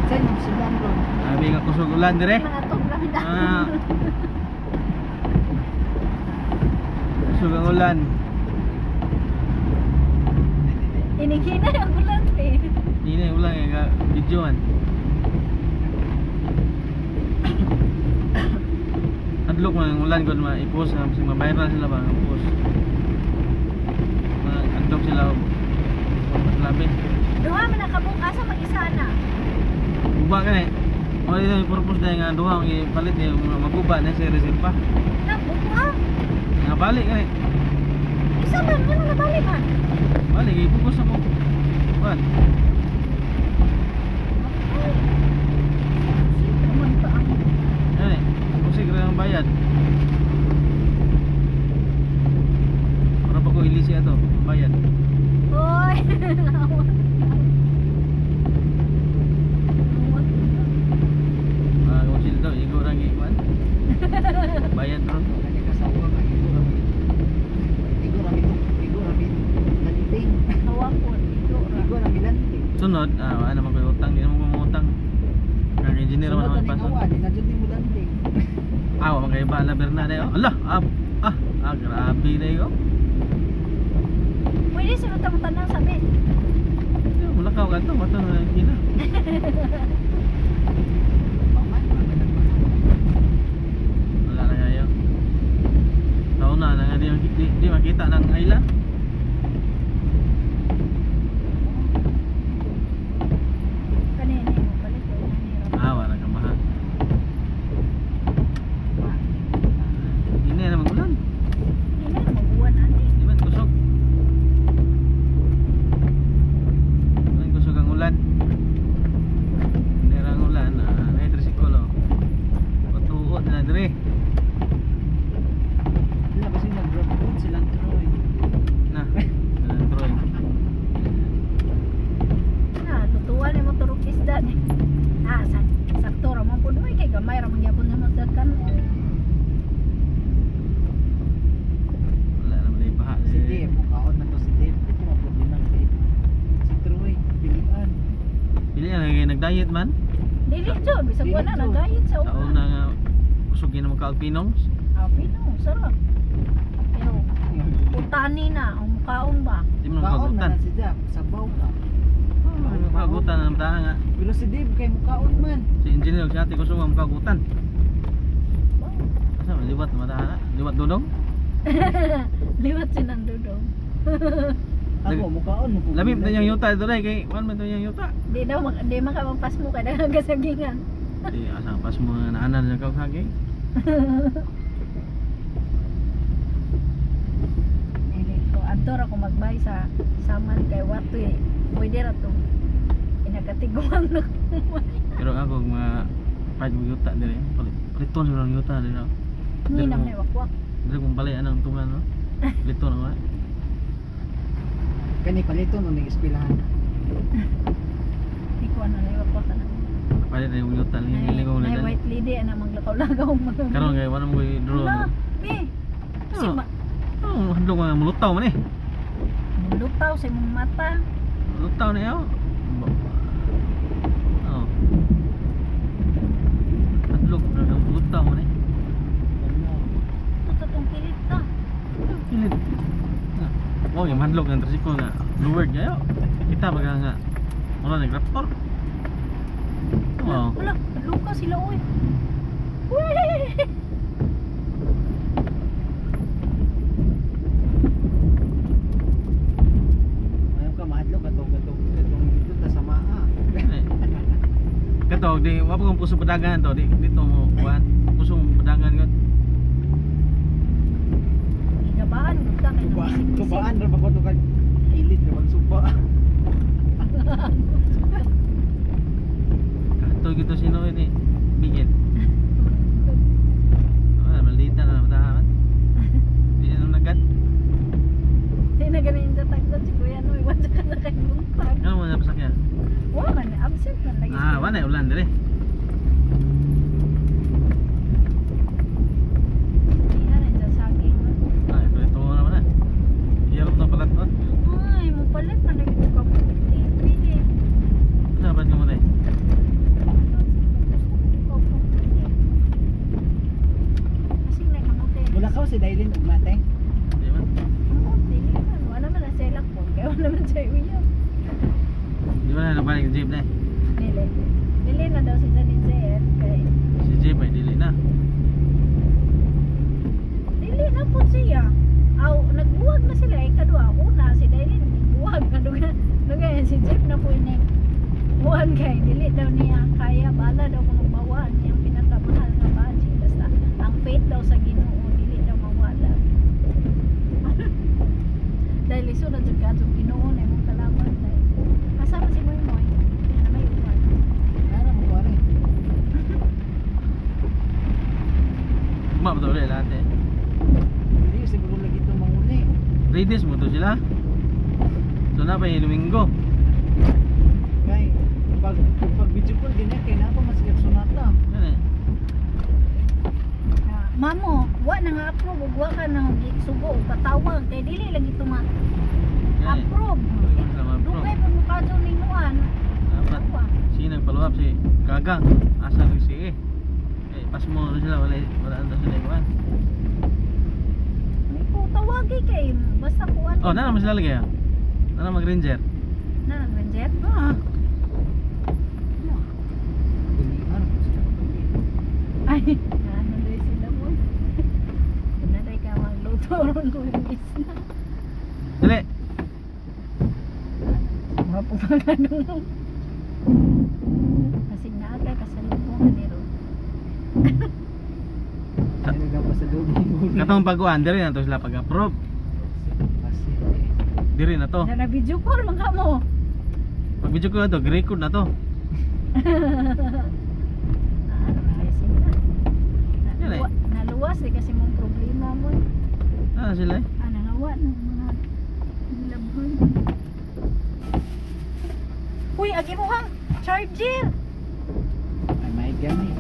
Saan yung sudan ron? Abi nga kusog ulan dire. Nangatog lang na. Ah. Kusog ang ulan. Inigina yung ulan eh. Hindi na ulan nga videoan. Adlok man ang ulan gud ma-i-post na sig ma-viral sila ba ang post. Adlok sila labi. Duha man nakabukas sa mag-isa na. Uba ka na eh. Wala yung purpose na nga duha ang ipalit niya yung maguba na si reserva. Nabuha. Nga balik ka eh. Isa man, ano nabalik man? Balik, i-focus ako. What? Ay. Kumantaan. Yan eh. Kusig rin ang bayad. Para pa ko ilisi ito. Bayad. Hoy. Kung sila daw, igo lang ikuan. Bayad ron. Kanya kasawa ka, igo rami. Igo rami lanting. Hawakon. Igo rami lanting. Sunod, wala naman ko utang. Hindi naman ko utang. Kang engineer Sunod naman ang pasok. awa, di na dyan mo lanting. Wala kayo ba? Ala, Bernada yun. Ala, grabe na yun. Pwede sunod ang tanang sabi. Mulakaw ka ito. Mata na hina. Wala na nga yun. Taon na nga di makita ng ayla. Kanina mo balik ko nanira. Wala kang mahal. Hindi na naman ulan. Hindi na mabuwan ani. Di ba kusog? Di kusog ang ulan. Nera ang ulan. Naitrisikolo. Patuot na dire. Wala kasi nag-drop food silang Troy. Na. Troy. Na tutuwa ni mo turok isda ni. Sakto ra man pud oy kay gamay ra man gyapon naman sa kan. Wala naman yung baha. Si Dave, mukhaon na to si Dave. Ito mga problema ng Dave. Si Troy, pilihan. Pili na nag-diet man. Dili jud bisag Dili wala jud. nagayit sa Taon una. na nga kusogin naman ka-alpinongs. Pino, sarap. Pero utani na ang mukhaon ba? Di mo Mukhaon makagutan. na si Dave, sabaw ka. Makagutan na naman nga. Pero si Dave kay mukhaon man. Si engineer si ate gusto nga makagutan. Asa liwat na matahan na? Liwat dudong? Liwat sinandudong. Ako, mukhaon mo. Lamip na yung yuta ito na kay one man yung yuta. Di daw di makamampas mo kada kasagingan. Di asa pas mo na naanan na kau kage. Dili ko adtor ako magbay sa saman kay watoy. Pwede ra to. Inakatiguan na ko. Pero ako mga pag yuta dire. Paliton sa lang yuta dire. Ni na may wakwak. Dire kung bali anang tungan no. Paliton na. Kani palito no ning eskwelahan. Di ko na wakwak na. Pali na yung yuta Ay, ko ay na. white lady ana maglakaw-lakaw mo. Karon kay wala mo draw. Ala, be. Si Handog mga mulutaw man eh. lutaw sa imong mata. Mulutaw na yaw. Oh. Handog na mulutaw man eh. Ito tong kilit ta. Pilit. Oh, yung handog ng tricycle na luward kayo. Kita baga nga. Wala nag-raptor. Oh. Wala, luka sila oy. Weh! Ayaw ka mahadlok katong dito ta sa maa. Kato, di wala kong puso padagan to. Dito mo kuan. Pusong padagan ko. Igabahan mo ta kay Kubaan ra ba ko to kay hilid ra magsuba. Kato gito sino ini. Bigit. Ah, maldita na matahan. Di na nagad. Di na ganin sa tagdon si Kuya no, iwan sa kana kay buntag. Ano mo na pasakyan? Wa man absent man lagi. Wala ulan dire. Yan ang sasagi. Ito naman na. Iyarap na pala to. Ay, mo palit man lagi ko TV. Dapat mo na eh. Dailin ug mate. Di ba? Dili man, wala man na sila po. Kaya wala man siya uyab. Di ba na nabalik ang jeep na eh? Dili. Dili na daw si Janine Zer. Kay Si jeep ay dili na. dili na po siya. Aw, nagbuwag na sila. Ikadua, una si Dailin. Buwag na duga. Duga si Jeff na po ini. Buwan kay dili daw niya kaya bala daw kung magbawan niyang pinakamahal nga budget. Basta ang faith daw sa Ginoo dili daw mawala. Dahil iso na jud kadto Ginoo na imong kalaban dahil. Kasama si Moy Moy. Yan na may uwan. Ara mo pare. Uma ba ito ulit lahat eh? Hindi siguro lagi to manguli. Ladies mo to sila. So na pa yung Domingo. Kay pag video call ganyan kay na ako masigap sunata. Yan eh. Mamo, wa na nga approve ug wa ka nang sugo ug patawag kay dili lagi tuma Yan eh. approve. Dugay pa mo kadto ning nuan. Dapat. Sino nag-follow up si Gagang. Asa rin si eh. Eh, pas mo na sila. Wala na sila ikuan. May ko tawagi kay basta kuan. Oh, na naman sila lagi ah. Na mag-ranger. Na nag-ranger. Ah. Gunian ko sila kapatid. Ay, ano dai sila mo. Na dai ka magluto ron ko isna. Dali. Mapupanganong. Kasi na kay kasalubong ni ron. Ay nagapasalubong ko. Katong pag-uan, diri na to sila pag-approve. Kasi Diri na to. Na video call man ka mo. Pag video ko na to, record na to. Yan eh. Naluwas eh kasi mong problema mo. Ah, sila eh. Nangawa ng mga labhan. Uy, agi mo hang charger. ay may gamit.